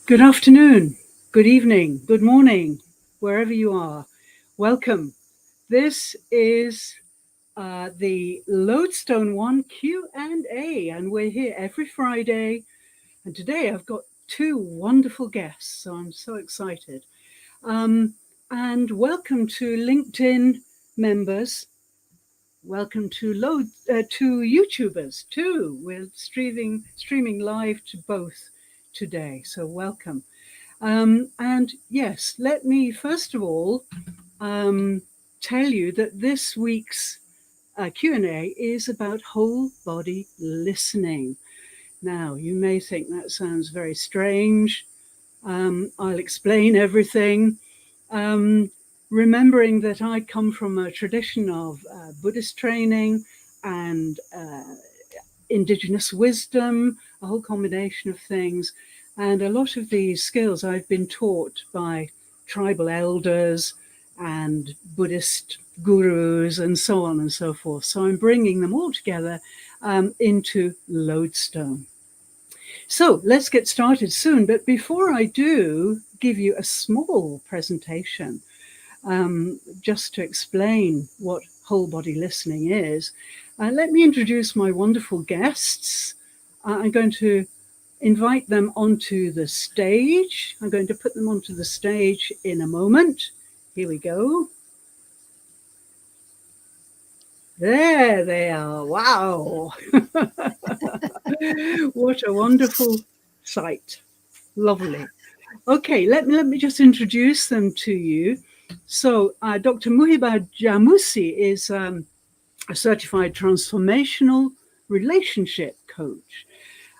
Good afternoon, good evening, good morning, wherever you are. Welcome. This is the Lodestone 1 Q&A, and we're here every Friday. And today I've got two wonderful guests, so I'm so excited. And welcome to LinkedIn members. Welcome to YouTubers too. We're streaming live to both today, so welcome. And yes, let me first of all tell you that this week's Q&A is about whole body listening. Now, you may think that sounds very strange. I'll explain everything. Remembering that I come from a tradition of Buddhist training and indigenous wisdom, a whole combination of things. And a lot of these skills I've been taught by tribal elders and Buddhist gurus and so on and so forth. So I'm bringing them all together into Lodestone. So let's get started soon. But before I do give you a small presentation, just to explain what whole body listening is, let me introduce my wonderful guests. I'm going to invite them onto the stage. I'm going to put them onto the stage in a moment. Here we go. There they are. Wow. What a wonderful sight. Lovely. Okay, let me just introduce them to you. So Dr. Muhiba Jamusi is a certified transformational relationship coach.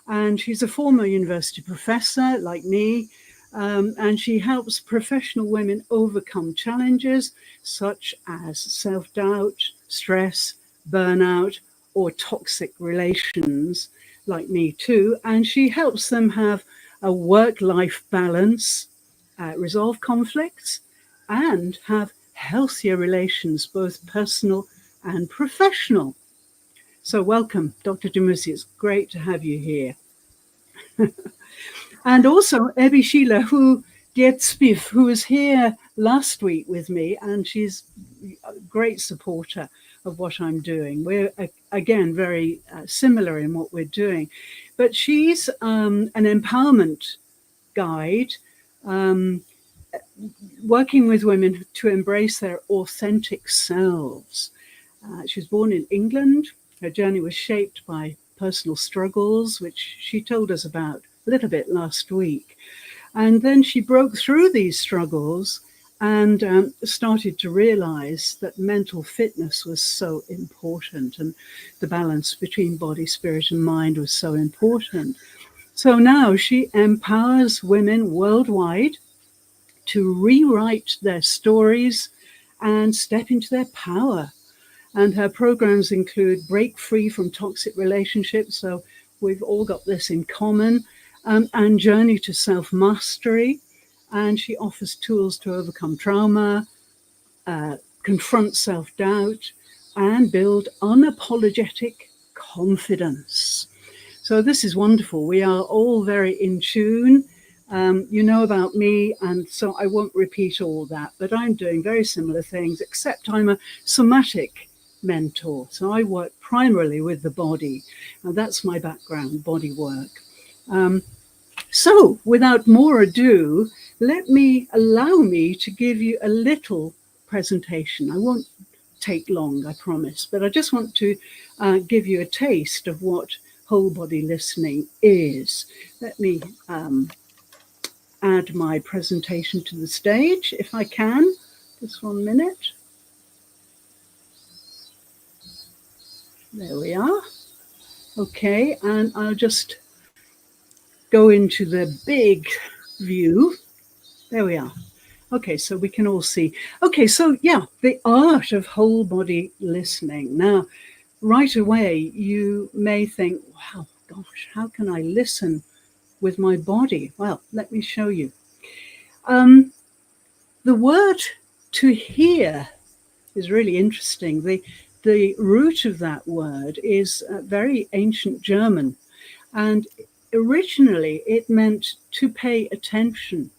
And she's a former university professor like me, and she helps professional women overcome challenges such as self-doubt, stress, burnout, or toxic relations like me too. And she helps them have a work-life balance, resolve conflicts, and have healthier relations, both personal and professional. So welcome, Dr. Jamusi. It's great to have you here. And also Ebi Sheila, who was here last week with me, and she's a great supporter of what I'm doing. We're, again, very similar in what we're doing. But she's an empowerment guide, working with women to embrace their authentic selves. She was born in England. Her journey was shaped by personal struggles, which she told us about a little bit last week. And then she broke through these struggles and started to realize that mental fitness was so important, and the balance between body, spirit, and mind was so important. So now she empowers women worldwide to rewrite their stories and step into their power. And her programs include Break Free from Toxic Relationships, so we've all got this in common, and Journey to Self-Mastery. And she offers tools to overcome trauma, confront self-doubt, and build unapologetic confidence. So this is wonderful. We are all very in tune. You know about me, and so I won't repeat all that, but I'm doing very similar things, except I'm a somatic mentor. So I work primarily with the body, and that's my background, body work. So without more ado, allow me to give you a little presentation. I won't take long, I promise, but I just want to give you a taste of what whole body listening is. Let me add my presentation to the stage if I can. Just 1 minute. There we are. Okay, and I'll just go into the big view. There we are. Okay, so we can all see. Okay, so yeah, the art of whole body listening. Now, right away, you may think, wow, gosh, how can I listen with my body? Well, let me show you. The word to hear is really interesting. The root of that word is very ancient German, and originally it meant to pay attention,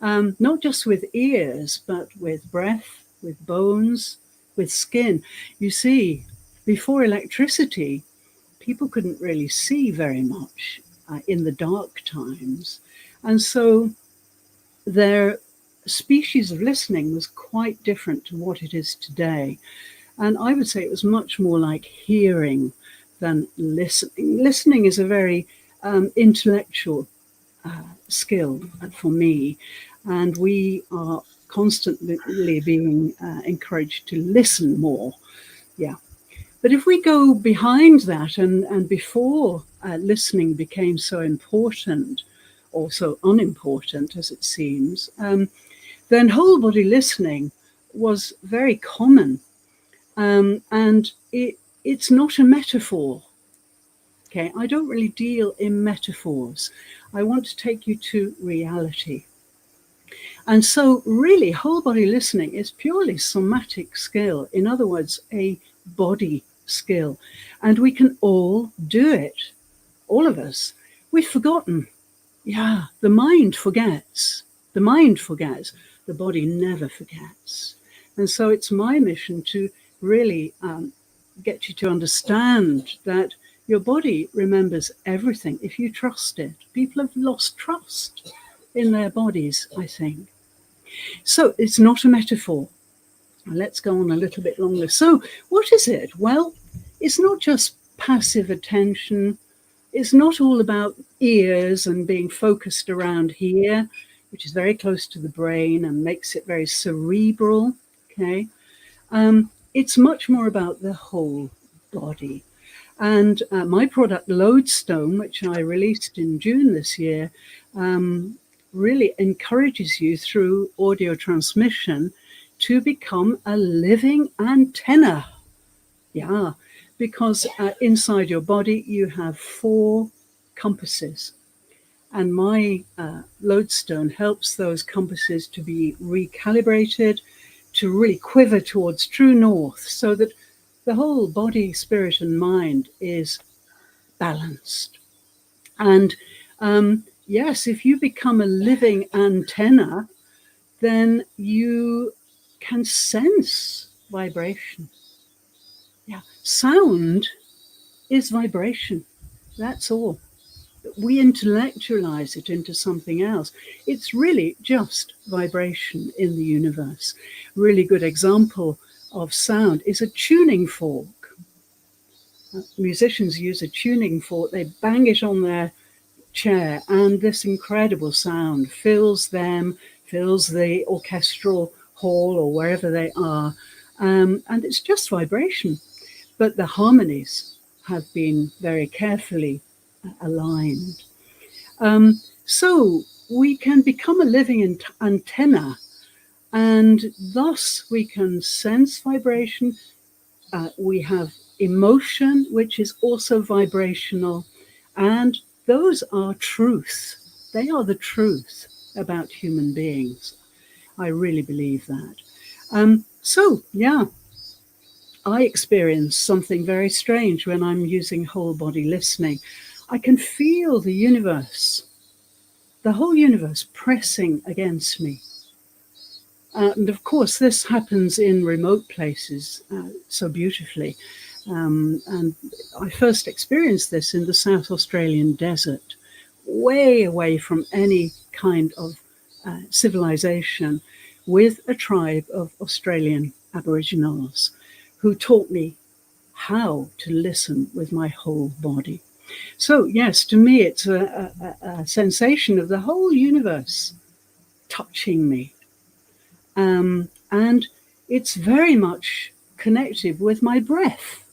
not just with ears, but with breath, with bones, with skin. You see, before electricity, people couldn't really see very much in the dark times. And so their species of listening was quite different to what it is today. And I would say it was much more like hearing than listening. Listening is a very intellectual skill for me, and we are constantly being encouraged to listen more. Yeah. But if we go behind that and before listening became so important, or so unimportant as it seems, then whole body listening was very common. And it's not a metaphor. Okay, I don't really deal in metaphors. I want to take you to reality. And so really whole body listening is purely somatic skill. In other words, a body skill. And we can all do it. All of us. We've forgotten. Yeah, the mind forgets. The mind forgets. The body never forgets. And so it's my mission to really get you to understand that your body remembers everything if you trust it. People have lost trust in their bodies, I think. So it's not a metaphor. Let's go on a little bit longer. So what is it? Well, it's not just passive attention. It's not all about ears and being focused around here, which is very close to the brain and makes it very cerebral. Okay. It's much more about the whole body. And my product, Lodestone, which I released in June this year, really encourages you through audio transmission to become a living antenna. Yeah, because inside your body you have 4 compasses. And my Lodestone helps those compasses to be recalibrated, to really quiver towards true north, so that the whole body, spirit, and mind is balanced. And yes, if you become a living antenna, then you can sense vibration. Yeah, sound is vibration. That's all. We intellectualize it into something else. It's really just vibration in the universe. Really good example of sound is a tuning fork. Musicians use a tuning fork, they bang it on their chair, and this incredible sound fills them, fills the orchestral hall or wherever they are. And it's just vibration. But the harmonies have been very carefully aligned. So we can become a living antenna, and thus we can sense vibration. We have emotion, which is also vibrational, and those are truth. They are the truth about human beings. I really believe that. So, yeah, I experience something very strange when I'm using whole body listening. I can feel the universe, the whole universe pressing against me. And of course, this happens in remote places so beautifully. And I first experienced this in the South Australian desert, way away from any kind of civilization, with a tribe of Australian Aboriginals who taught me how to listen with my whole body. So yes, to me, it's a sensation of the whole universe touching me. And it's very much connected with my breath.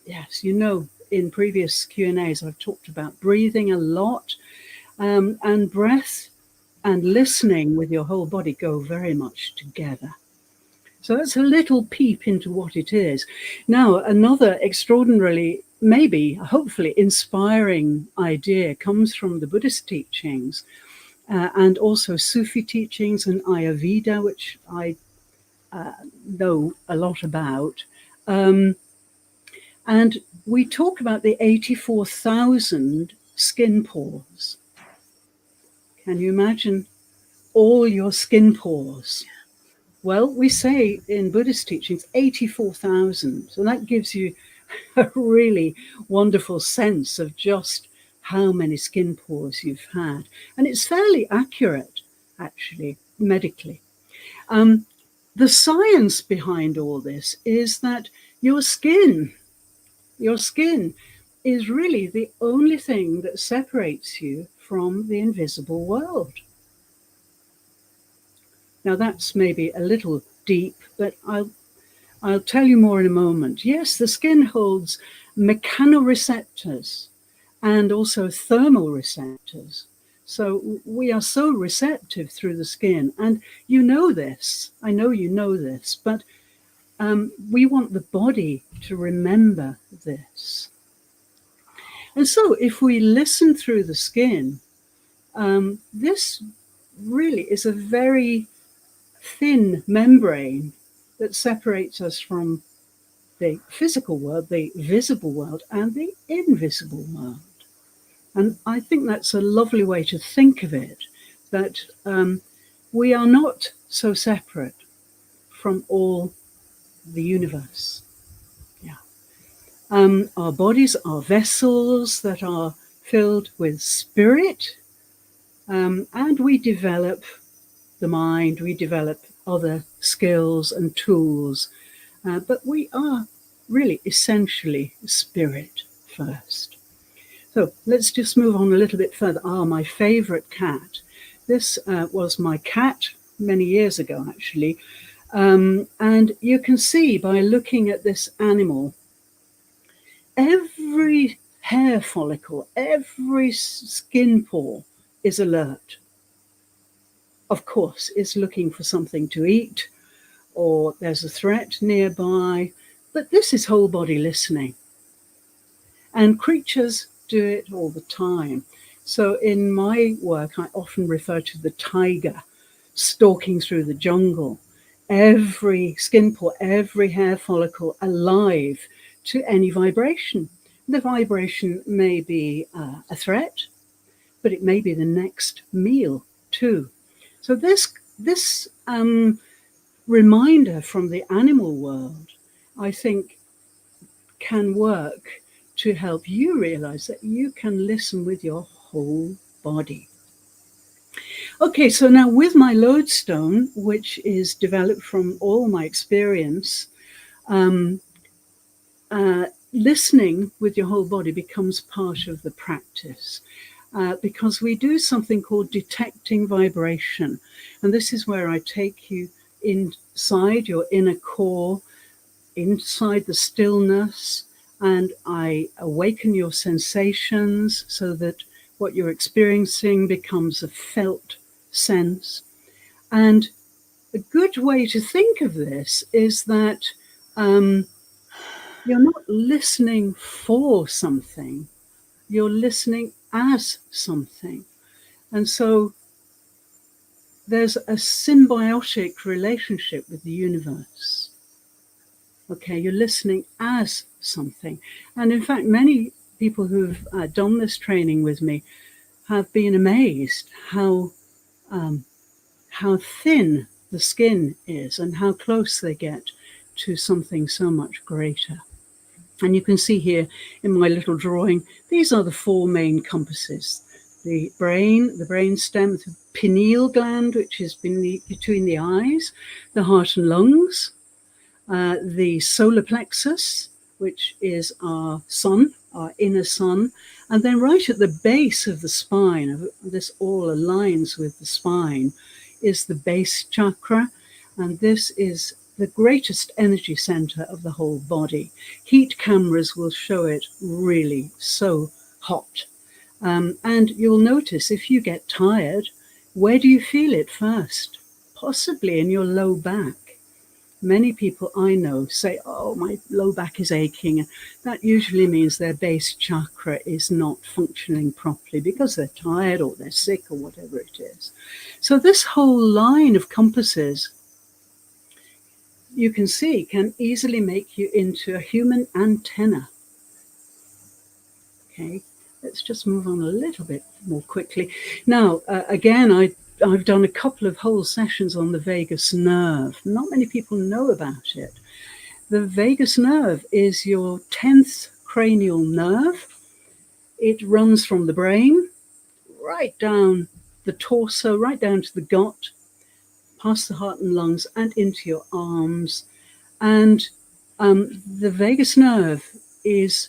Yes, you know, in previous Q&As, I've talked about breathing a lot, and breath and listening with your whole body go very much together. So that's a little peep into what it is. Now, another extraordinarily, maybe, hopefully inspiring idea comes from the Buddhist teachings, and also Sufi teachings and Ayurveda, which I know a lot about. And we talk about the 84,000 skin pores. Can you imagine all your skin pores? Well, we say in Buddhist teachings 84,000. So that gives you a really wonderful sense of just how many skin pores you've had. And it's fairly accurate, actually, medically. The science behind all this is that your skin is really the only thing that separates you from the invisible world. Now that's maybe a little deep, but I'll tell you more in a moment. Yes, the skin holds mechanoreceptors and also thermal receptors. So we are so receptive through the skin. And you know this, I know you know this, but we want the body to remember this. And so if we listen through the skin, this really is a very thin membrane that separates us from the physical world, the visible world, and the invisible world. And I think that's a lovely way to think of it, that we are not so separate from all the universe. Yeah. Our bodies are vessels that are filled with spirit, and we develop the mind, we develop other skills and tools, but we are really essentially spirit first. So let's just move on a little bit further. My favorite cat. This was my cat many years ago, actually. And you can see by looking at this animal, every hair follicle, every skin pore is alert. Of course, it's looking for something to eat, or there's a threat nearby, but this is whole body listening. And creatures do it all the time. So in my work, I often refer to the tiger stalking through the jungle. Every skin pore, every hair follicle alive to any vibration. The vibration may be a threat, but it may be the next meal too. So this reminder from the animal world, I think, can work to help you realize that you can listen with your whole body. Okay, so now with my Lodestone, which is developed from all my experience, listening with your whole body becomes part of the practice. Because we do something called detecting vibration. And this is where I take you inside your inner core, inside the stillness, and I awaken your sensations so that what you're experiencing becomes a felt sense. And a good way to think of this is that you're not listening for something, you're listening as something. And so there's a symbiotic relationship with the universe. Okay, you're listening as something. And in fact, many people who've done this training with me have been amazed how thin the skin is and how close they get to something so much greater. And you can see here in my little drawing, these are the four main compasses. The brain stem, the pineal gland, which is between the eyes, the heart and lungs, the solar plexus, which is our sun, our inner sun, and then right at the base of the spine, this all aligns with the spine, is the base chakra, and this is the greatest energy center of the whole body. Heat cameras will show it really so hot. And you'll notice if you get tired, where do you feel it first? Possibly in your low back. Many people I know say, oh, my low back is aching. That usually means their base chakra is not functioning properly because they're tired or they're sick or whatever it is. So this whole line of compasses, you can see, can easily make you into a human antenna. Okay, Let's just move on a little bit more quickly. Now, again, I've done a couple of whole sessions on the vagus nerve. Not many people know about it. The vagus nerve is your 10th cranial nerve. It runs from the brain right down the torso, right down to the gut, past the heart and lungs, and into your arms. And the vagus nerve is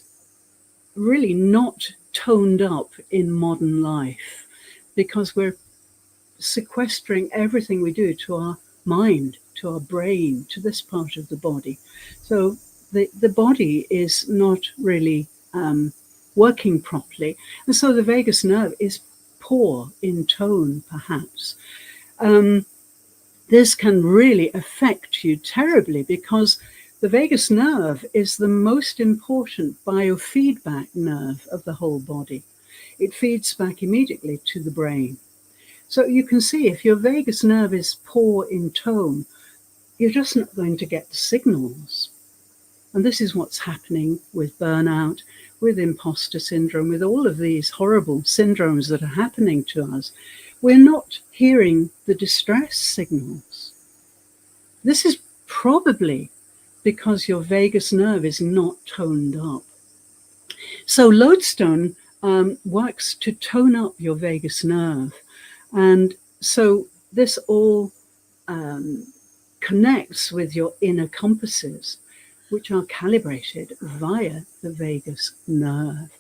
really not toned up in modern life because we're sequestering everything we do to our mind, to our brain, to this part of the body. So the body is not really working properly. And so the vagus nerve is poor in tone, perhaps. This can really affect you terribly because the vagus nerve is the most important biofeedback nerve of the whole body. It feeds back immediately to the brain. So you can see if your vagus nerve is poor in tone, you're just not going to get the signals. And this is what's happening with burnout, with imposter syndrome, with all of these horrible syndromes that are happening to us. We're not hearing the distress signals. This is probably because your vagus nerve is not toned up. So Lodestone works to tone up your vagus nerve. And so this all connects with your inner compasses, which are calibrated via the vagus nerve.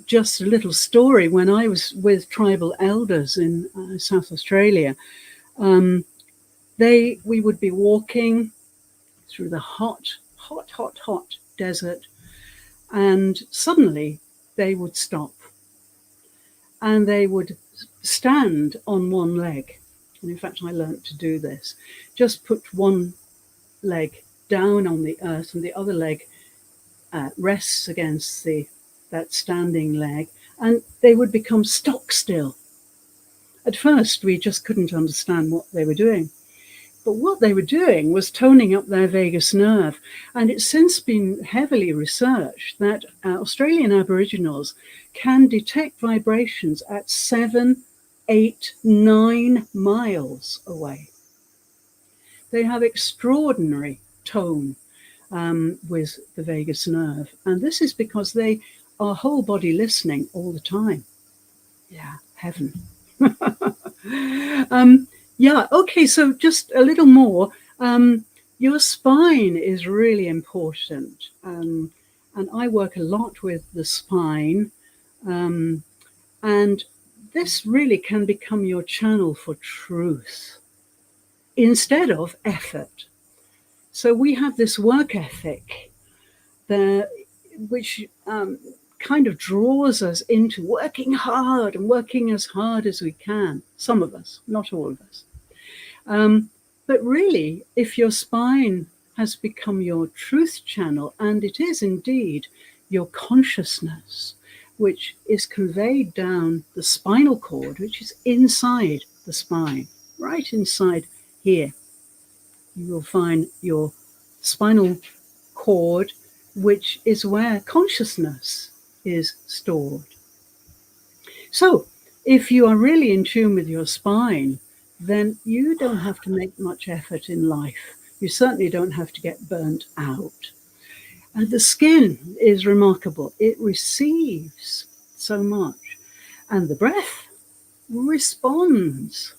Just a little story. When I was with tribal elders in South Australia, we would be walking through the hot desert, and suddenly they would stop and they would stand on one leg. And in fact, I learned to do this. Just put one leg down on the earth and the other leg rests against that standing leg, and they would become stock still. At first, we just couldn't understand what they were doing. But what they were doing was toning up their vagus nerve. And it's since been heavily researched that Australian Aboriginals can detect vibrations at 7, 8, 9 miles away. They have extraordinary tone with the vagus nerve. And this is because they are whole body listening all the time. Yeah, heaven. Yeah, okay, so just a little more. Your spine is really important. And I work a lot with the spine. And this really can become your channel for truth instead of effort. So we have this work ethic there, which kind of draws us into working hard and working as hard as we can. Some of us, not all of us. But really, if your spine has become your truth channel, and it is indeed your consciousness, which is conveyed down the spinal cord, which is inside the spine, right inside here, you will find your spinal cord, which is where consciousness is stored. So if you are really in tune with your spine, then you don't have to make much effort in life. You certainly don't have to get burnt out. And the skin is remarkable. It receives so much. And the breath responds.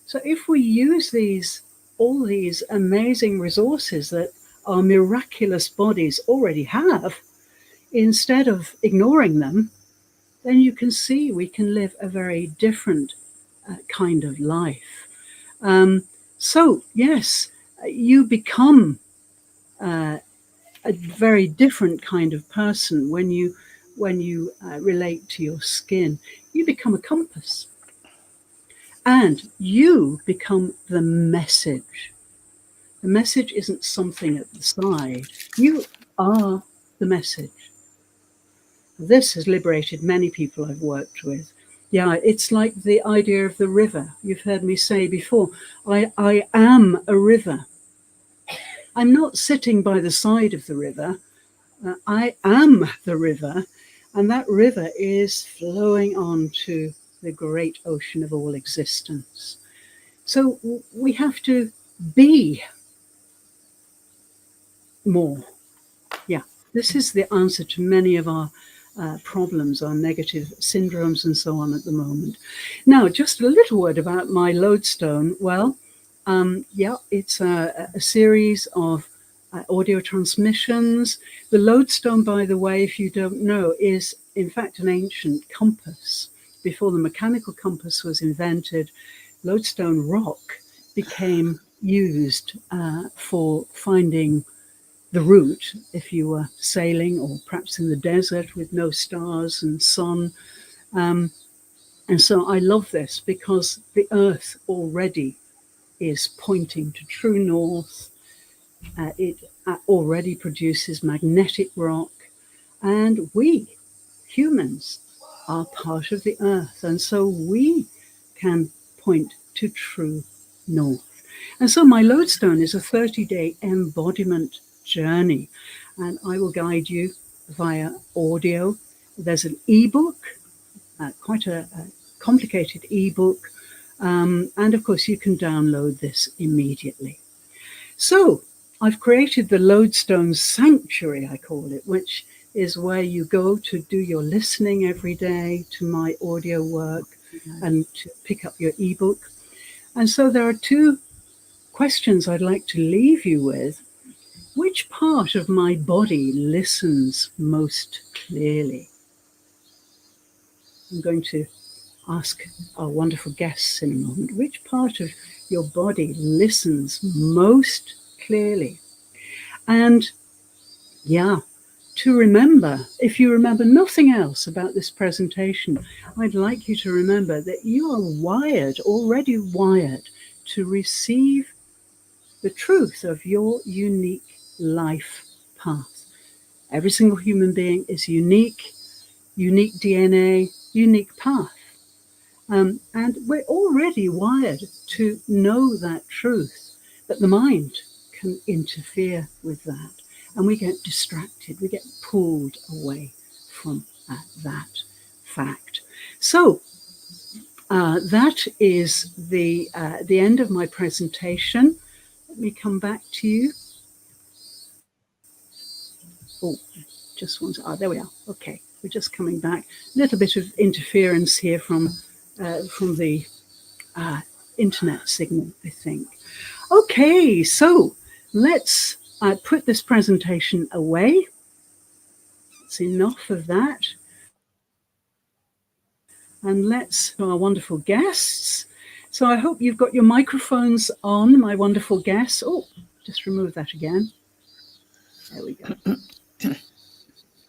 So if we use all these amazing resources that our miraculous bodies already have, instead of ignoring them, then you can see we can live a very different kind of life. So yes, you become a very different kind of person when you relate to your skin. You become a compass, and you become the message. The message isn't something at the side. You are the message. This has liberated many people I've worked with. Yeah, it's like the idea of the river. You've heard me say before, I am a river. I'm not sitting by the side of the river. I am the river. And that river is flowing on to the great ocean of all existence. So we have to be more. Yeah, this is the answer to many of our problems, our negative syndromes, and so on at the moment. Now, just a little word about my lodestone. Well, yeah, it's a series of audio transmissions. The lodestone, by the way, if you don't know, is in fact an ancient compass. Before the mechanical compass was invented, lodestone rock became used for finding the route if you were sailing or perhaps in the desert with no stars and sun. Um, and so I love this because the earth already is pointing to true north. It already produces magnetic rock, and we humans are part of the earth, and so we can point to true north. And so my lodestone is a 30-day embodiment journey, and I will guide you via audio. There's an ebook, quite a complicated ebook, and of course you can download this immediately. So I've created the Lodestone Sanctuary, I call it, which is where you go to do your listening every day to my audio work and to pick up your ebook. And so there are two questions I'd like to leave you with. Which part of my body listens most clearly? I'm going to ask our wonderful guests in a moment. Which part of your body listens most clearly? And yeah, to remember, if you remember nothing else about this presentation, I'd like you to remember that you are wired, already wired, to receive the truth of your unique life path. Every single human being is unique, unique DNA, unique path. And we're already wired to know that truth, but the mind can interfere with that. And we get distracted, we get pulled away from that fact. So that is the end of my presentation. Let me come back to you. Oh, just one. Oh, there we are. Okay, we're just coming back. A little bit of interference here from the internet signal, I think. Okay, so let's put this presentation away. It's enough of that. And let's to our wonderful guests. So I hope you've got your microphones on, my wonderful guests. Oh, just remove that again. There we go.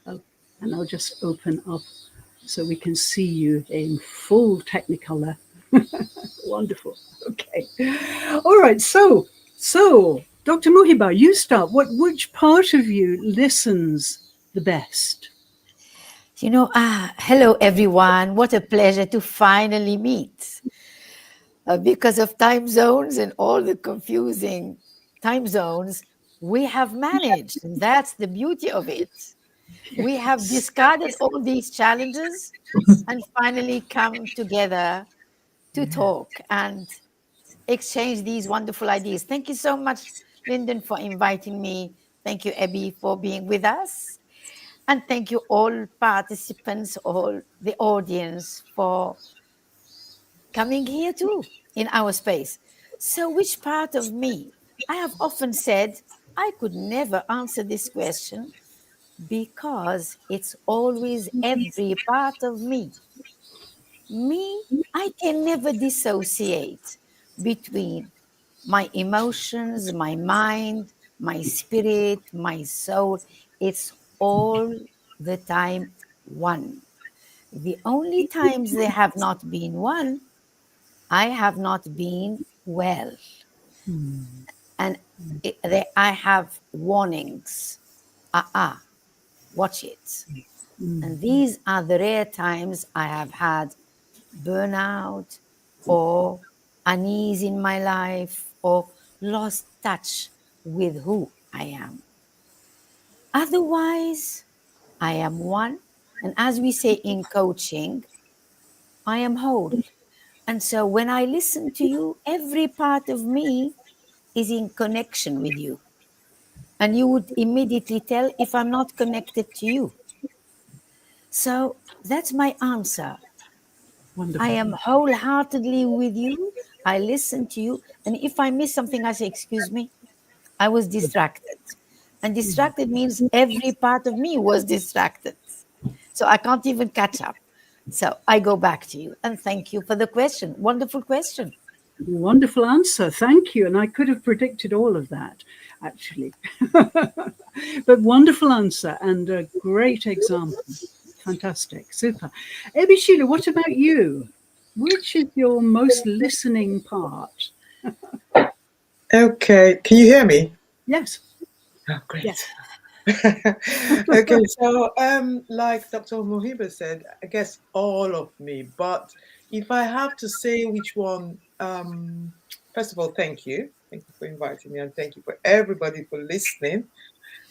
Oh, and I'll just open up so we can see you in full Technicolor. Wonderful. Okay. All right. So, Dr. Muhiba, you start. Which part of you listens the best? Hello everyone. What a pleasure to finally meet. Because of time zones and all the confusing time zones, we have managed, and that's the beauty of it. We have Yes. discarded all these challenges and finally come together to Yeah. talk and exchange these wonderful ideas. Thank you so much, Lyndon, for inviting me. Thank you, Abby, for being with us. And thank you, all participants, all the audience, for coming here too in our space. So, which part of me? I have often said I could never answer this question because it's always every part of me. Me, I can never dissociate between my emotions, my mind, my spirit, my soul. It's all the time one. The only times they have not been one, I have not been well. Mm. And I have warnings. Watch it. Mm. And these are the rare times I have had burnout or unease in my life or lost touch with who I am. Otherwise, I am one And as we say in coaching, I am whole. And so when I listen to you, every part of me is in connection with you. And you would immediately tell if I'm not connected to you. So that's my answer. I Wonderful. am wholeheartedly with you. I listen to you. And if I miss something, I say, excuse me, I was distracted. And distracted means every part of me was distracted. So I can't even catch up. So I go back to you and thank you for the question. Wonderful question. Wonderful answer. Thank you. And I could have predicted all of that, actually. But wonderful answer and a great example. Fantastic. Super. Ebi Sheila, what about you? Which is your most listening part? Okay, can you hear me? Yes. Oh, great. Yes. Okay, so like Dr. Mohiba said, I guess all of me, but if I have to say which one, first of all, thank you. Thank you for inviting me, and thank you for everybody for listening.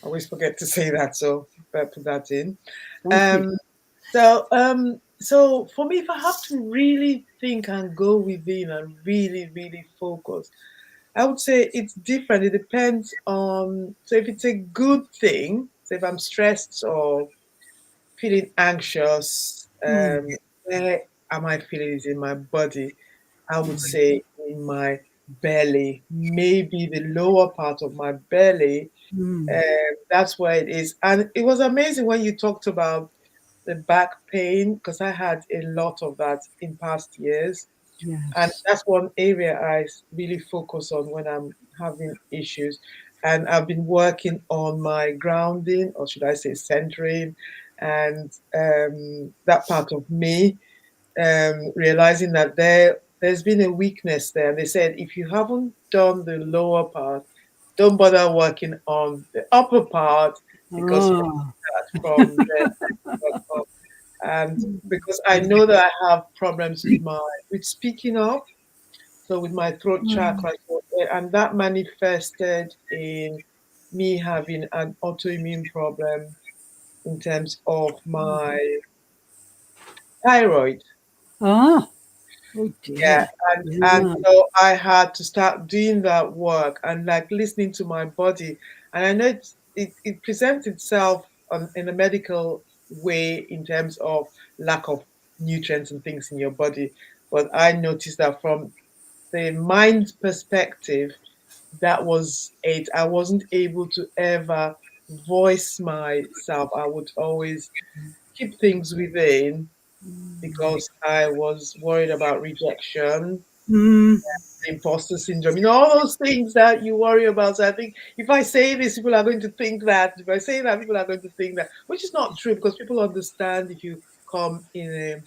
I always forget to say that, so better put that in. Thank you. Um, so for me, if I have to really think and go within and really, really focus, I would say it's different. It depends on, so if it's a good thing, so if I'm stressed or feeling anxious, Mm, where am I feeling it in my body? I would say in my belly, maybe the lower part of my belly. mm, That's where it is. And it was amazing when you talked about the back pain, because I had a lot of that in past years. And yes. that's one area I really focus on when I'm having issues. And I've been working on my grounding, or should I say centering, and that part of me, realizing that there's been a weakness there. And they said, if you haven't done the lower part, don't bother working on the upper part, because you Oh, start from there. And because I know that I have problems with with speaking up, so with my throat mm, chakra, and that manifested in me having an autoimmune problem in terms of my thyroid. ah, oh Yeah, dear. and Yeah. so I had to start doing that work and like listening to my body. And I know it presents itself in a medical way in terms of lack of nutrients and things in your body. But I noticed that from the mind perspective, that was it. I wasn't able to ever voice myself. I would always keep things within because I was worried about rejection, Mm, imposter syndrome, all those things that you worry about. So I think if I say this, people are going to think that. If I say that, people are going to think that, which is not true because people understand if you come in a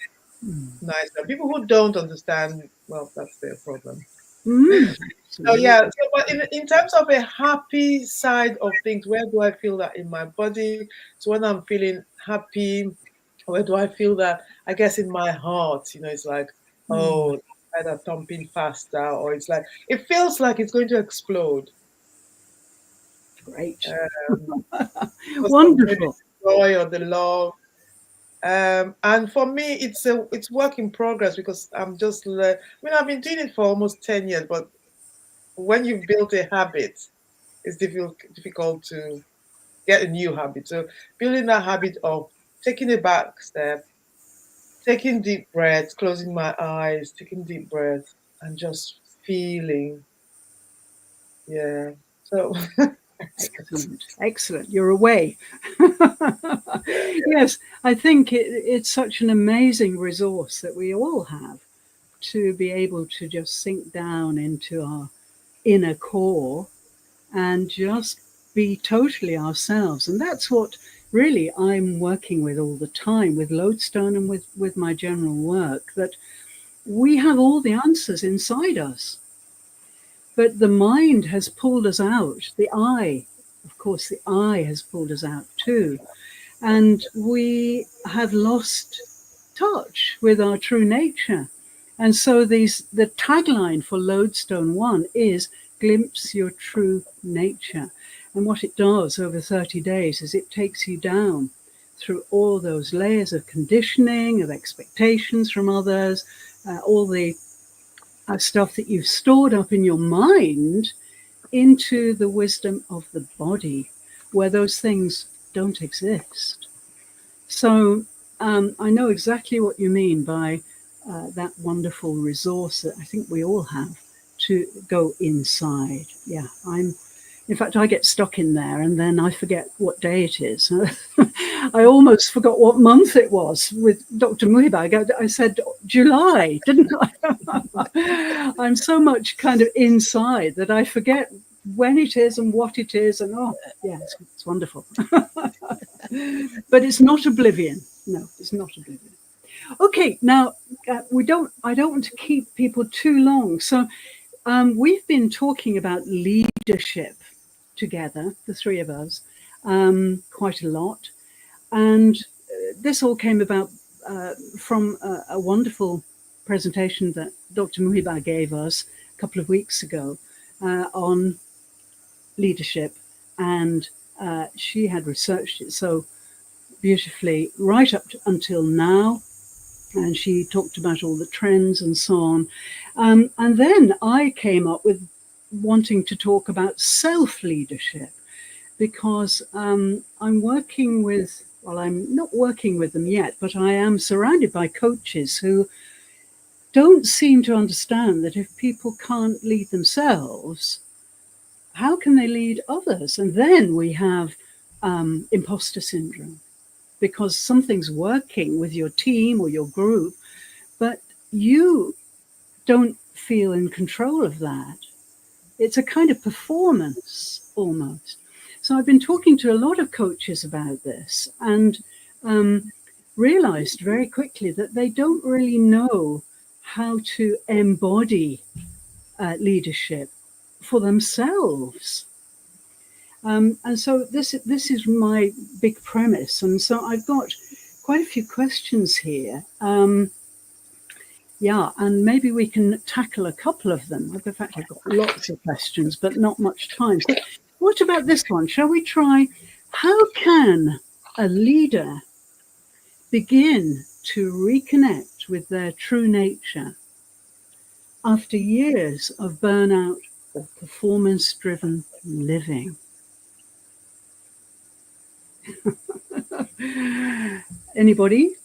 nice way. People who don't understand, well, that's their problem. mm, So yeah, absolutely. so, but in terms of a happy side of things, where do I feel that in my body? So when I'm feeling happy, where do I feel that? I guess in my heart, it's like, Mm, oh, either thumping faster, or it's like it feels like it's going to explode. great. Um, because of maybe Wonderful. the joy or the love. And for me, it's work in progress because I mean, I've been doing it for almost 10 years, but when you've built a habit, it's difficult to get a new habit. So building that habit of taking a back step, taking deep breaths, closing my eyes, taking deep breaths, and just feeling. Yeah. So Excellent. Excellent. You're away. Yes, I think it's such an amazing resource that we all have to be able to just sink down into our inner core and just be totally ourselves. And that's what really I'm working with all the time with Lodestone and with my general work, that we have all the answers inside us. But the mind has pulled us out. The I, of course, the I has pulled us out too. And we have lost touch with our true nature. And so the tagline for Lodestone 1 is glimpse your true nature. And what it does over 30 days is it takes you down through all those layers of conditioning, of expectations from others, all the stuff that you've stored up in your mind, into the wisdom of the body, where those things don't exist. So I know exactly what you mean by that wonderful resource that I think we all have to go inside. Yeah, in fact, I get stuck in there and then I forget what day it is. I almost forgot what month it was with Dr. Muhibag. I said July, didn't I? I'm so much kind of inside that I forget when it is and what it is. And yeah, it's wonderful. But it's not oblivion. No, it's not oblivion. Okay, now I don't want to keep people too long. So we've been talking about leadership together, the three of us, quite a lot. And this all came about from a wonderful presentation that Dr. Muhibah gave us a couple of weeks ago on leadership. And she had researched it so beautifully right up until now. And she talked about all the trends and so on. And then I came up with wanting to talk about self-leadership, because I'm working with, well, I'm not working with them yet, but I am surrounded by coaches who don't seem to understand that if people can't lead themselves, how can they lead others? And then we have imposter syndrome, because something's working with your team or your group, but you don't feel in control of that. It's a kind of performance almost. So I've been talking to a lot of coaches about this and realized very quickly that they don't really know how to embody leadership for themselves. And so this is my big premise. And so I've got quite a few questions here. Yeah, and maybe we can tackle a couple of them. In fact, I've got lots of questions, but not much time. So what about this one? Shall we try? How can a leader begin to reconnect with their true nature after years of burnout or performance-driven living? Anybody?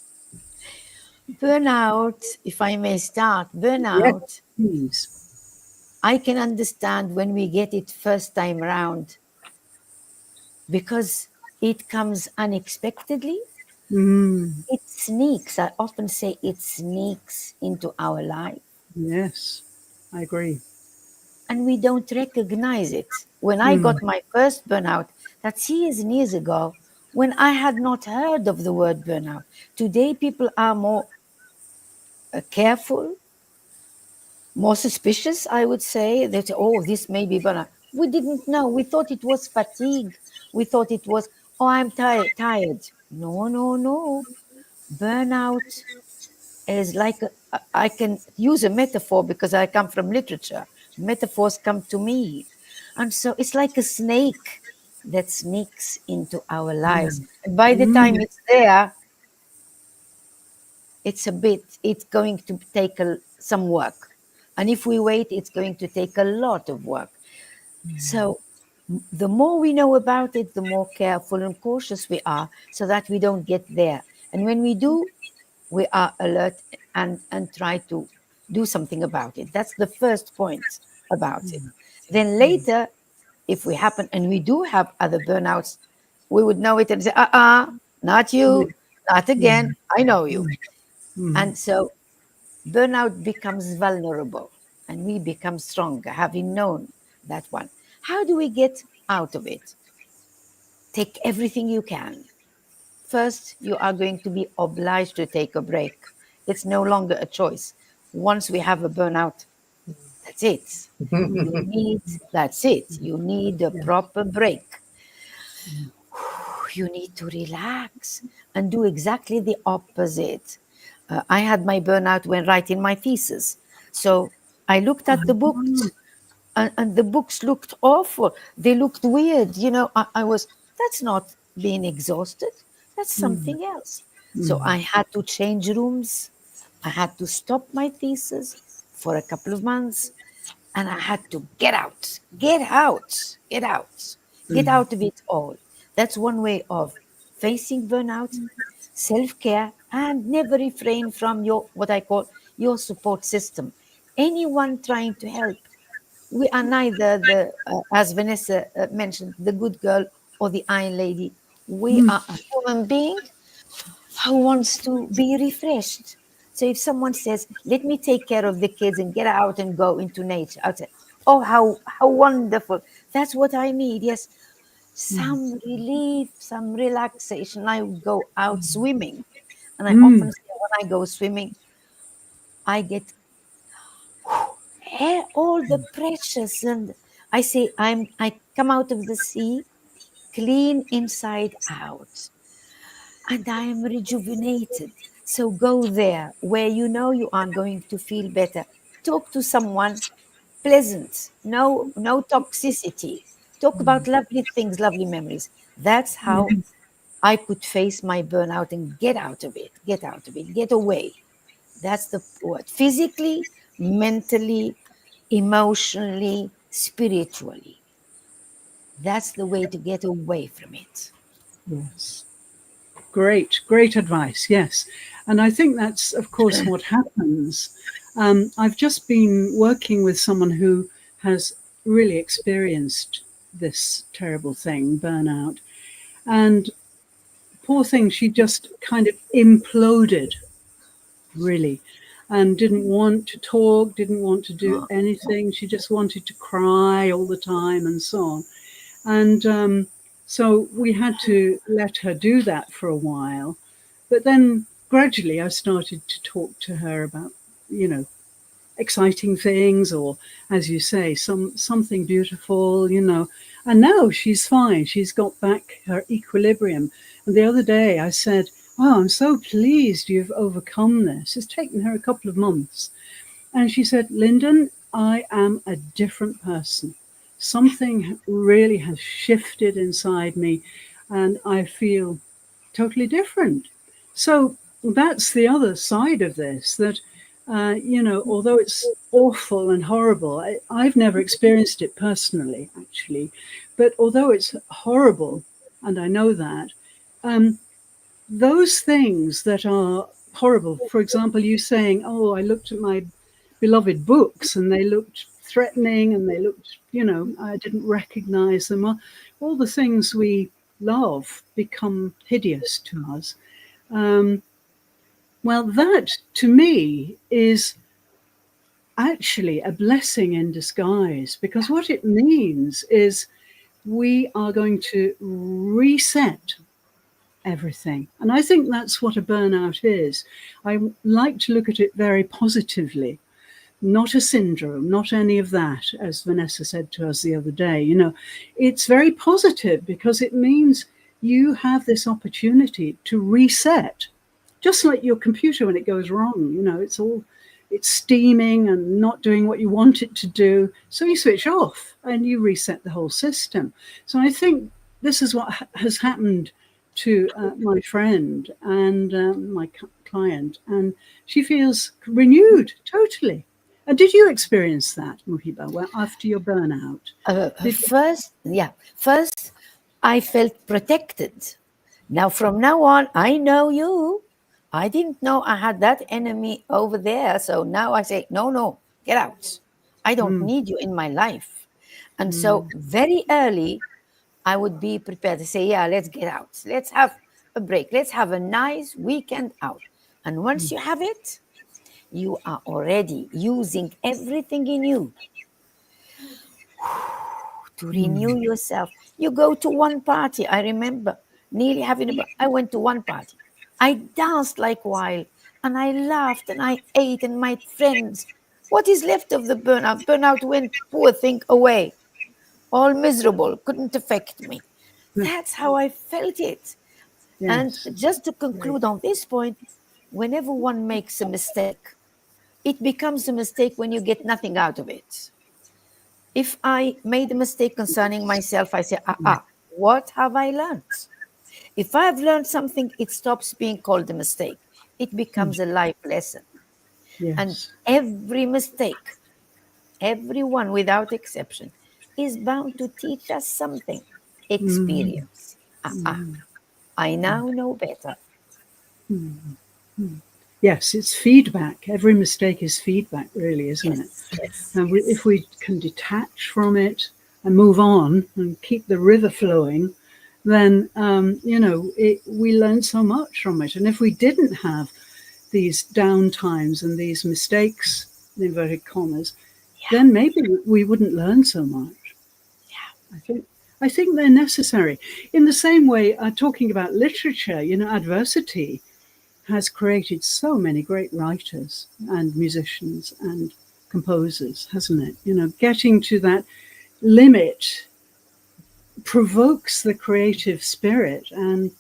Burnout, if I may start, burnout, Yes, please. I can understand when we get it first time around, because it comes unexpectedly. It sneaks. I often say it sneaks into our life. Yes, I agree. And we don't recognize it. When I got my first burnout, that's years and years ago, when I had not heard of the word burnout. Today, people are more careful, more suspicious, I would say, that, oh, this may be burnout. We didn't know. We thought it was fatigue. We thought it was, oh, I'm tired. No, no, no. Burnout is like, I can use a metaphor because I come from literature. Metaphors come to me. And so it's like a snake that sneaks into our lives. And by the time it's there, it's going to take some work. And if we wait, it's going to take a lot of work. So the more we know about it, the more careful and cautious we are, so that we don't get there. And when we do, we are alert and try to do something about it. That's the first point about it. Then later, if we happen, and we do have other burnouts, we would know it and say, not you, not again, I know you. And so burnout becomes vulnerable and we become stronger, having known that one. How do we get out of it? Take everything you can. First, you are going to be obliged to take a break. It's no longer a choice. Once we have a burnout, that's it. That's it. You need a proper break. You need to relax and do exactly the opposite. I had my burnout when writing my thesis. So I looked at the books, and the books looked awful. They looked weird. I was, that's not being exhausted. That's something else. So I had to change rooms. I had to stop my thesis for a couple of months, and I had to get out, get out, get out, get out of it all. That's one way of facing burnout, self-care, and never refrain from your, what I call, your support system. Anyone trying to help. We are neither the, as Vanessa mentioned, the good girl or the iron lady. We are a human being who wants to be refreshed. So if someone says, "Let me take care of the kids and get out and go into nature," I'll say, "Oh, how wonderful! That's what I need." Yes, some relief, some relaxation. I would go out swimming, and I often say when I go swimming, I get all the precious, and I say I come out of the sea clean inside out, and I am rejuvenated. So go there where you know you are going to feel better. Talk to someone pleasant, no toxicity. Talk about lovely things, lovely memories. That's how I could face my burnout and get out of it, get out of it, get away. That's the word. Physically, mentally, emotionally, spiritually. That's the way to get away from it. Yes. Great advice. Yes. And I think that's, of course, what happens. I've just been working with someone who has really experienced this terrible thing, burnout. And poor thing, she just kind of imploded, really, and didn't want to talk, didn't want to do anything. She just wanted to cry all the time and so on. And so we had to let her do that for a while. But then gradually I started to talk to her about, exciting things, or as you say, something beautiful, and now she's fine. She's got back her equilibrium. And the other day I said, "Oh, I'm so pleased you've overcome this. It's taken her a couple of months." And she said, "Lyndon, I am a different person. Something really has shifted inside me and I feel totally different." So that's the other side of this, that, although it's awful and horrible, I've never experienced it personally, actually, but although it's horrible, and I know that, those things that are horrible, for example, you saying, "Oh, I looked at my beloved books and they looked threatening and they looked, I didn't recognize them." All the things we love become hideous to us. Well, that to me is actually a blessing in disguise, because what it means is we are going to reset everything. And I think that's what a burnout is. I like to look at it very positively, not a syndrome, not any of that, as Vanessa said to us the other day. It's very positive because it means you have this opportunity to reset, just like your computer when it goes wrong. It's steaming and not doing what you want it to do. So you switch off and you reset the whole system. So I think this is what has happened to my friend and my client, and she feels renewed totally. And did you experience that, Muhiba, after your burnout? First, I felt protected. Now, from now on, I know you. I didn't know I had that enemy over there. So now I say, no, get out. I don't need you in my life. And so very early, I would be prepared to say, yeah, let's get out. Let's have a break. Let's have a nice weekend out. And once you have it, you are already using everything in you to renew yourself. You go to one party. I remember nearly I went to one party. I danced like wild and I laughed and I ate, and my friends. What is left of the burnout? Burnout went, poor thing, away. All miserable, couldn't affect me. That's how I felt it. Yes. And just to conclude on this point, whenever one makes a mistake, it becomes a mistake when you get nothing out of it. If I made a mistake concerning myself, I say, what have I learned? If I've learned something, it stops being called a mistake. It becomes a life lesson. And Yes. every mistake, everyone without exception, is bound to teach us something. Experience. I now know better. Yes, it's feedback. Every mistake is feedback, really, isn't it? Yes, yes, And yes. if we can detach from it and move on and keep the river flowing, then, we learn so much from it. And if we didn't have these down times and these mistakes, in inverted commas, then maybe we wouldn't learn so much. I think they're necessary. In the same way, talking about literature, adversity has created so many great writers and musicians and composers, hasn't it? Getting to that limit provokes the creative spirit, and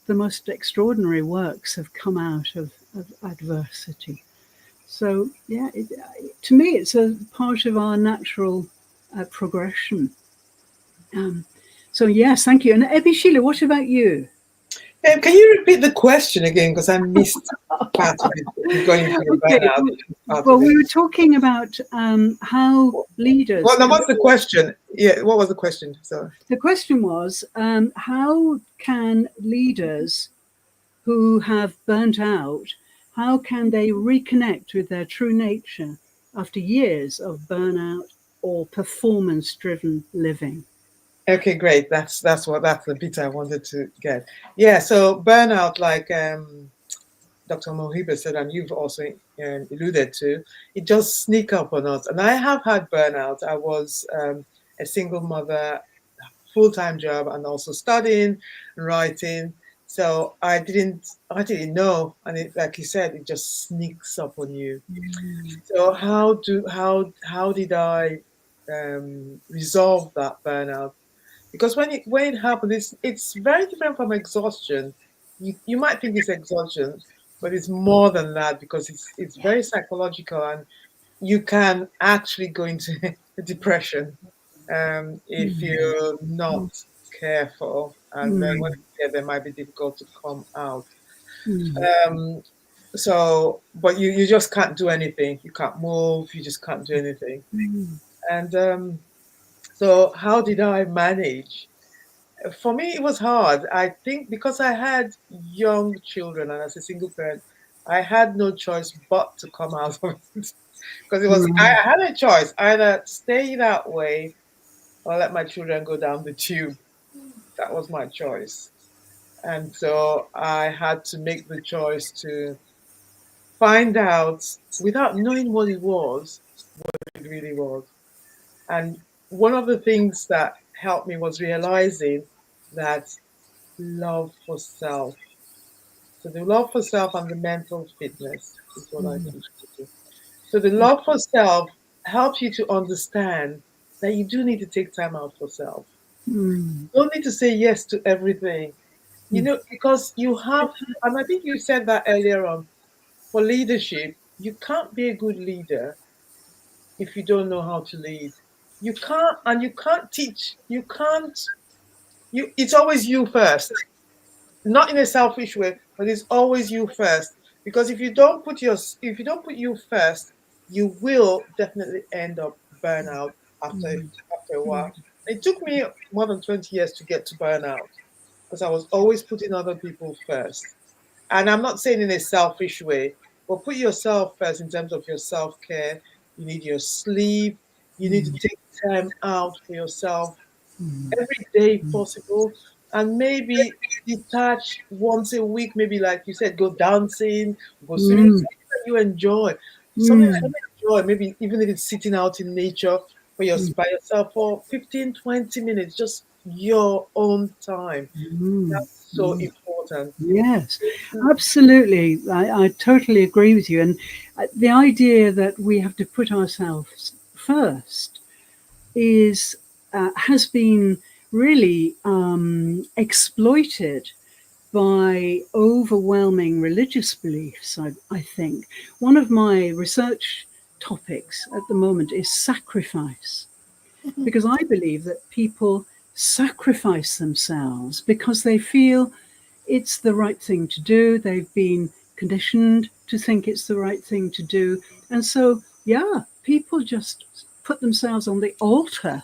the most extraordinary works have come out of adversity. So, yeah, to me, it's a part of our natural progression. So, yes, thank you. And Ebi Sheila, what about you? Can you repeat the question again? Because I missed part of it, going to the Okay, burnout. well, we were talking about how leaders. Well, now what's the question? Yeah, what was the question? So The question was, how can leaders who have burnt out, how can they reconnect with their true nature after years of burnout or performance-driven living? okay, great. That's the bit I wanted to get. Yeah. So burnout, like Dr. Mohiba said, and you've also alluded to, it just sneak up on us. And I have had burnout. I was a single mother, full-time job, and also studying, writing. So I didn't know, and like you said, it just sneaks up on you. So how did I resolve that burnout? Because when it happens, it's very different from exhaustion. You might think it's exhaustion, but it's more than that, because it's very psychological, and you can actually go into depression if you're not careful, and then when it's there, they might be difficult to come out. Um, but you just can't do anything. You can't move. You just can't do anything. And so, how did I manage? For me, it was hard. I think because I had young children, and as a single parent, I had no choice but to come out of it. Because I had a choice: either stay that way or let my children go down the tube. That was my choice. And so I had to make the choice to find out, without knowing what it really was. And one of the things that helped me was realizing that love for self. So the love for self and the mental fitness is what I teach people. So the love for self helps you to understand that you do need to take time out for self. You don't need to say yes to everything. Because you have, and I think you said that earlier on, for leadership, you can't be a good leader if you don't know how to lead. You can't teach, it's always you first. Not in a selfish way, but it's always you first. Because if you don't put you first, you will definitely end up burnout after a while. It took me more than 20 years to get to burnout, because I was always putting other people first. And I'm not saying in a selfish way, but put yourself first in terms of your self-care. You need your sleep. You need to take time out for yourself every day if possible, and maybe detach once a week. Maybe, like you said, go dancing, go swimming, something that you enjoy, something that you enjoy. Maybe even if it's sitting out in nature by yourself for 15, 20 minutes, just your own time. That's so important. Yes, absolutely. I totally agree with you. And the idea that we have to put ourselves first has been really exploited by overwhelming religious beliefs, I think. One of my research topics at the moment is sacrifice, because I believe that people sacrifice themselves because they feel it's the right thing to do. They've been conditioned to think it's the right thing to do. And so, yeah, people just put themselves on the altar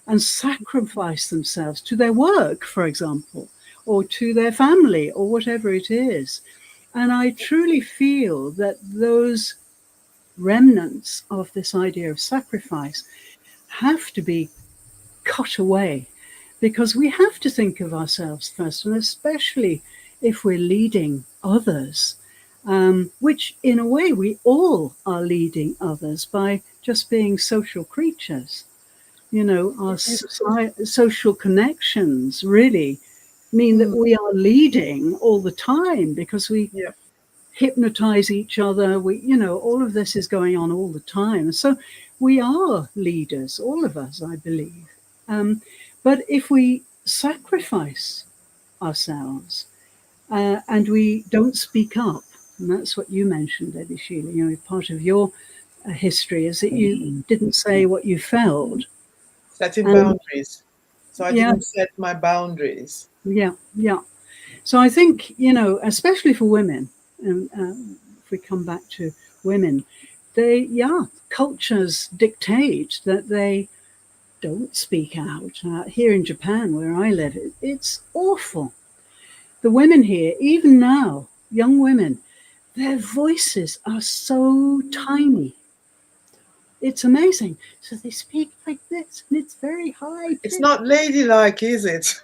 and sacrifice themselves to their work, for example, or to their family, or whatever it is. And I truly feel that those remnants of this idea of sacrifice have to be cut away, because we have to think of ourselves first, and especially if we're leading others, which in a way we all are leading others by just being social creatures. Our social connections really mean that we are leading all the time, because we hypnotize each other. All of this is going on all the time. So we are leaders, all of us, I believe. But if we sacrifice ourselves and we don't speak up, and that's what you mentioned, Eddie Sheila, part of your history is that you didn't say what you felt. Setting boundaries. So I didn't set my boundaries. Yeah. So I think, especially for women, and if we come back to women, cultures dictate that they don't speak out. Here in Japan, where I live, it's awful. The women here, even now, young women, their voices are so tiny. It's amazing. So they speak like this, and it's very high. It's not ladylike, is it?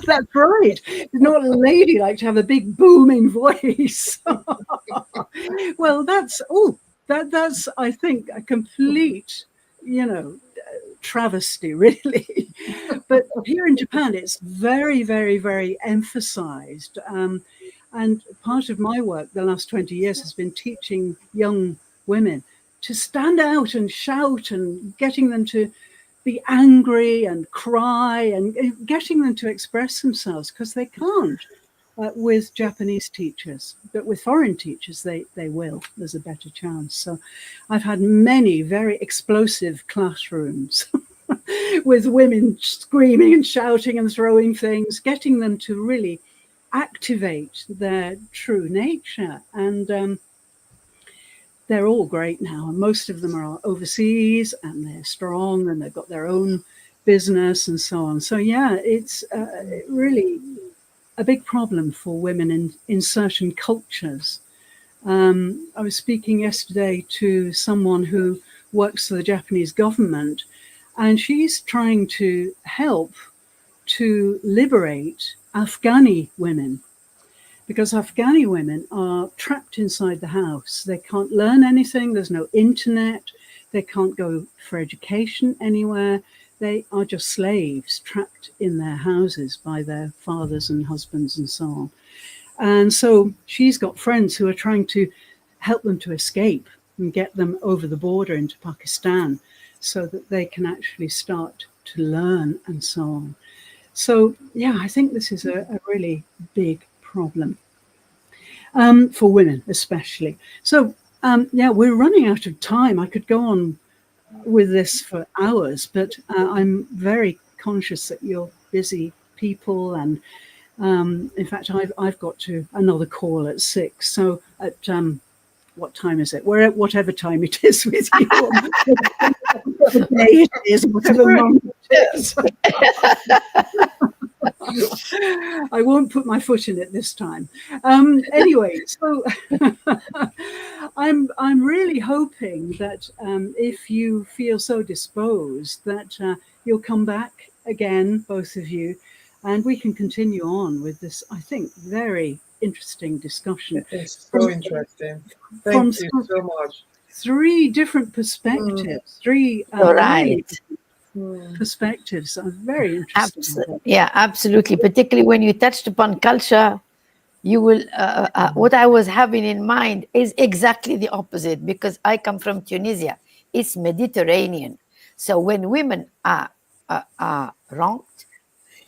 That's right. It's not ladylike to have a big booming voice. Well, that's I think a complete, travesty, really. But here in Japan, it's very, very, very emphasized. And part of my work the last 20 years has been teaching young women to stand out and shout, and getting them to be angry and cry, and getting them to express themselves, because they can't with Japanese teachers, but with foreign teachers they will. There's a better chance. So I've had many very explosive classrooms with women screaming and shouting and throwing things, getting them to really activate their true nature. And they're all great now, and most of them are overseas, and they're strong, and they've got their own business and so on. So yeah, it's really a big problem for women in certain cultures. I was speaking yesterday to someone who works for the Japanese government, and she's trying to help to liberate Afghani women, because Afghani women are trapped inside the house. They can't learn anything. There's no internet. They can't go for education anywhere. They are just slaves trapped in their houses by their fathers and husbands and so on. And so she's got friends who are trying to help them to escape and get them over the border into Pakistan, so that they can actually start to learn and so on. So yeah, I think this is a really big problem for women especially. So we're running out of time. I could go on with this for hours, but I'm very conscious that you're busy people, and in fact I've got to another call at 6. So at what time is it? Whatever time it is with you, whatever day it is, whatever month it is. I won't put my foot in it this time. Anyway, so I'm really hoping that if you feel so disposed, that you'll come back again, both of you, and we can continue on with this, I think, very interesting discussion. It's so interesting. Thank you so much. 3 different perspectives, 3 really perspectives are very interesting. Absolutely. Particularly when you touched upon culture, you will. What I was having in mind is exactly the opposite, because I come from Tunisia. It's Mediterranean, so when women are wronged,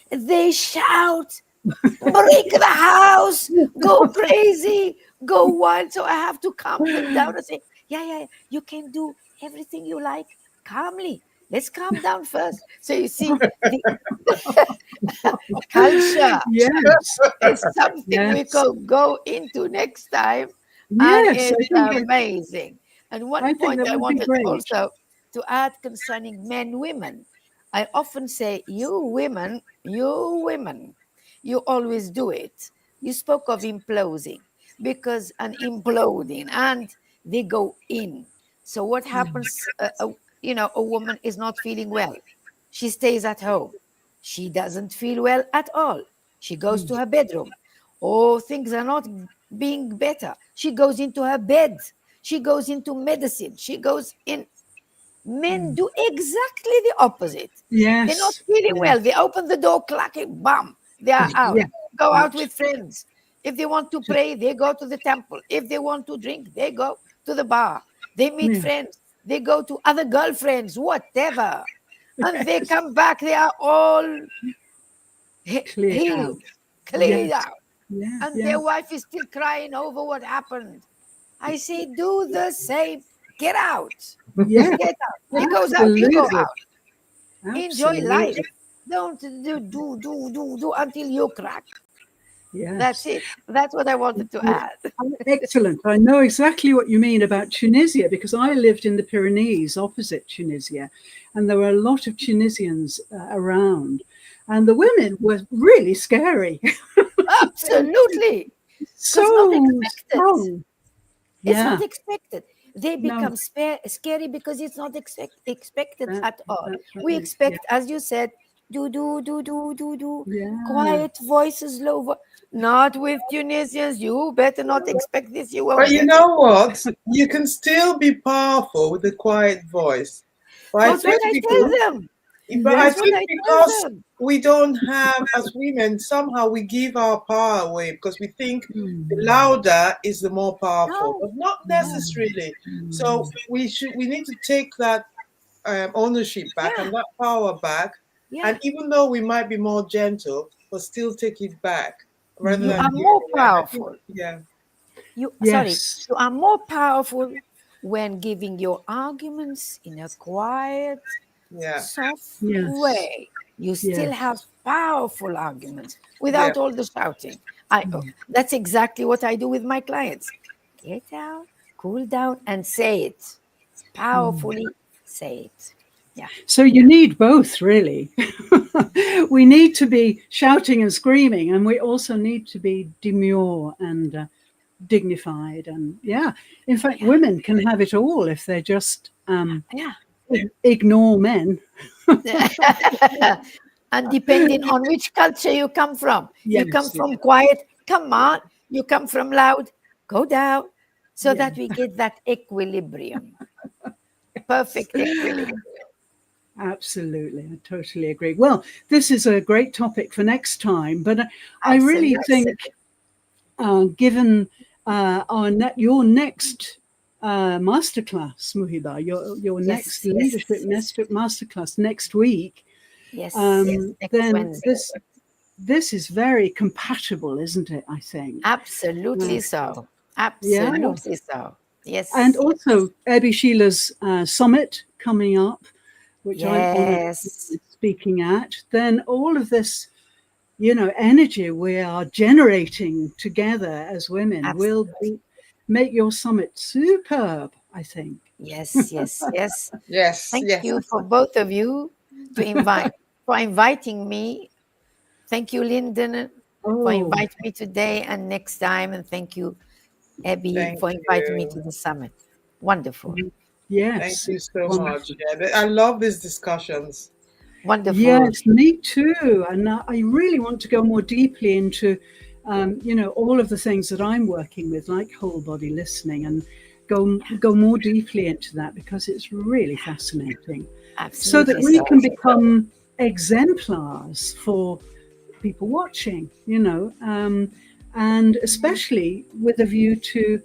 they shout, break the house, go crazy, go wild. So I have to calm them down and say, yeah, you can do everything you like calmly. Let's calm down first. So you see, Culture Yes, is something we yes, could go into next time, and yes. it's amazing. And one I think point that I would be wanted great. also to add concerning men, women. I often say, you women, you always do it. You spoke of imploding because and imploding, and they go in. So what happens? A woman is not feeling well. She stays at home. She doesn't feel well at all. She goes to her bedroom. Oh, things are not being better. She goes into her bed. She goes into medicine. She goes in. Men do exactly the opposite. They're not Yes, feeling yes, well. They open the door, clacking, bam, they are out. yeah, Go out out. with friends. If they want to pray, they go to the temple. If they want to drink, they go to the bar. They meet Yeah, friends. They go to other girlfriends, whatever. And they yes, come back, they are all cleared out. healed, cleared Yes, out. yeah, And yeah, their wife is still crying over what happened. I say, do the same. Get out. yeah. Get out. He goes out, you go Absolutely, out. Enjoy life. absolutely. Don't do until you crack. That's Yes. it. That's what I wanted to Yeah. add. Excellent. I know exactly what you mean about Tunisia because I lived in the Pyrenees opposite Tunisia, and there were a lot of Tunisians around, and the women were really scary. Absolutely. Because not So expected. strong. It's not Yeah. expected. They No, become scary because it's not expected that, at all. that's We right. Yeah. expect, as you said, do, Yeah. quiet voices, low voice. Not with Tunisians. You better not expect this. You But won't you get it. know what? You can still be powerful with a quiet voice. But I That's what think I because, tell them. but I Yeah. That's what think I because tell them. we don't have, as women, somehow we give our power away because we think the louder is the more powerful, No, but not no. necessarily. So we need to take that ownership back Yeah, and that power back. yeah. And even though we might be more gentle, but still take it back rather You than are Mm. more giving it. And I think, powerful. yeah, Yes. You are more powerful when giving your arguments in a quiet, yeah, soft Yes. way. You still Yes. have powerful arguments yeah. without all the shouting. That's exactly what I do with my clients. Get out, cool down, and say it. Powerfully say it. Yeah. So you need both, really. We need to be shouting and screaming, and we also need to be demure and dignified. And yeah, in fact, Yeah. women can have it all if they just Yeah. ignore men. And depending on which culture you come from, you come Yes, from quiet, come on, you come from loud, go down, so yeah, that we get that equilibrium, perfect equilibrium. absolutely. I totally agree. Well, this is a great topic for next time, but I really Absolutely. think, given your next masterclass, Muhiba, your next Yes, leadership masterclass next week, yes. Next then Wednesday. this is very compatible, isn't it? I think. Absolutely so. Yeah, Absolutely so. and Yes. also Abby Sheila's summit coming up, which I'm honoured Yes. speaking at. Then all of this, energy we are generating together as women will Absolutely. make your summit superb, I think. Yes. Yes, Thank yes. you for both of you for inviting me. Thank you, Lyndon, for Oh, inviting me today and next time. And thank you, Abby, Thank for inviting me you. to the summit. Wonderful. Thank yes, you so much. wonderful. Yeah, I love these discussions. Wonderful. Yes, me too. And I really want to go more deeply into, all of the things that I'm working with, like whole body listening, and go more deeply into that because it's really fascinating. So that Absolutely we so. can become exemplars for people watching, and especially with a view to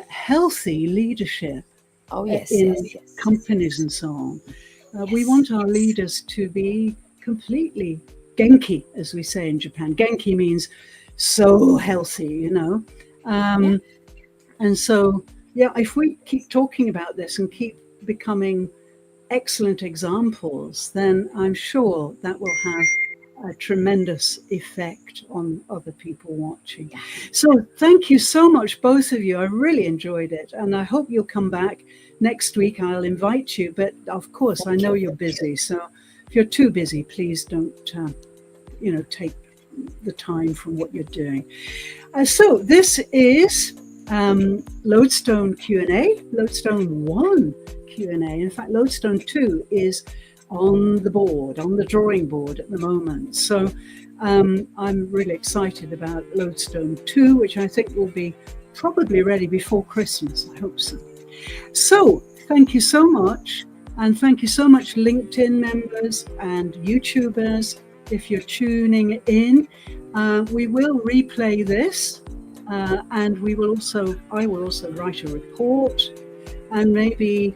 healthy leadership Oh, yes. in companies and so on. We want our leaders to be completely genki, as we say in Japan. Genki means so healthy. Yeah. And so, yeah, if we keep talking about this and keep becoming excellent examples, then I'm sure that will have a tremendous effect on other people watching. So thank you so much, both of you. I really enjoyed it, and I hope you'll come back next week. I'll invite you, but of course, I know you're busy. So if you're too busy, please don't, take the time from what you're doing. So this is Lodestone Q&A, Lodestone 1 Q&A. In fact, Lodestone 2 is on the board, on the drawing board at the moment. So I'm really excited about Lodestone 2, which I think will be probably ready before Christmas. I hope so. So thank you so much. And thank you so much, LinkedIn members and YouTubers, if you're tuning in. We will replay this, and I will also write a report, and maybe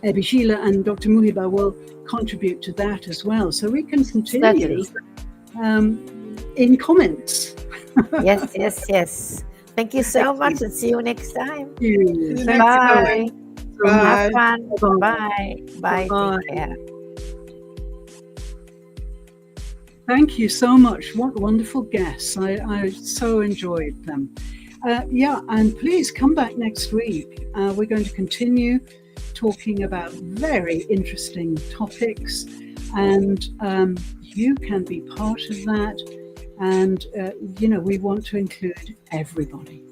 Ebi Sheila and Dr. Muhiba will contribute to that as well. So we can continue in comments. Yes. Thank you so much, and see you next time. Bye. Have fun. Bye. Take care. Thank you so much. What wonderful guests. I so enjoyed them. And please come back next week. We're going to continue talking about very interesting topics, and you can be part of that. And, we want to include everybody.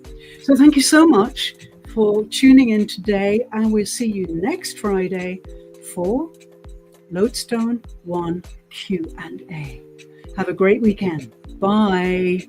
So thank you so much for tuning in today, and we'll see you next Friday for Lodestone 1 Q&A. Have a great weekend. Bye.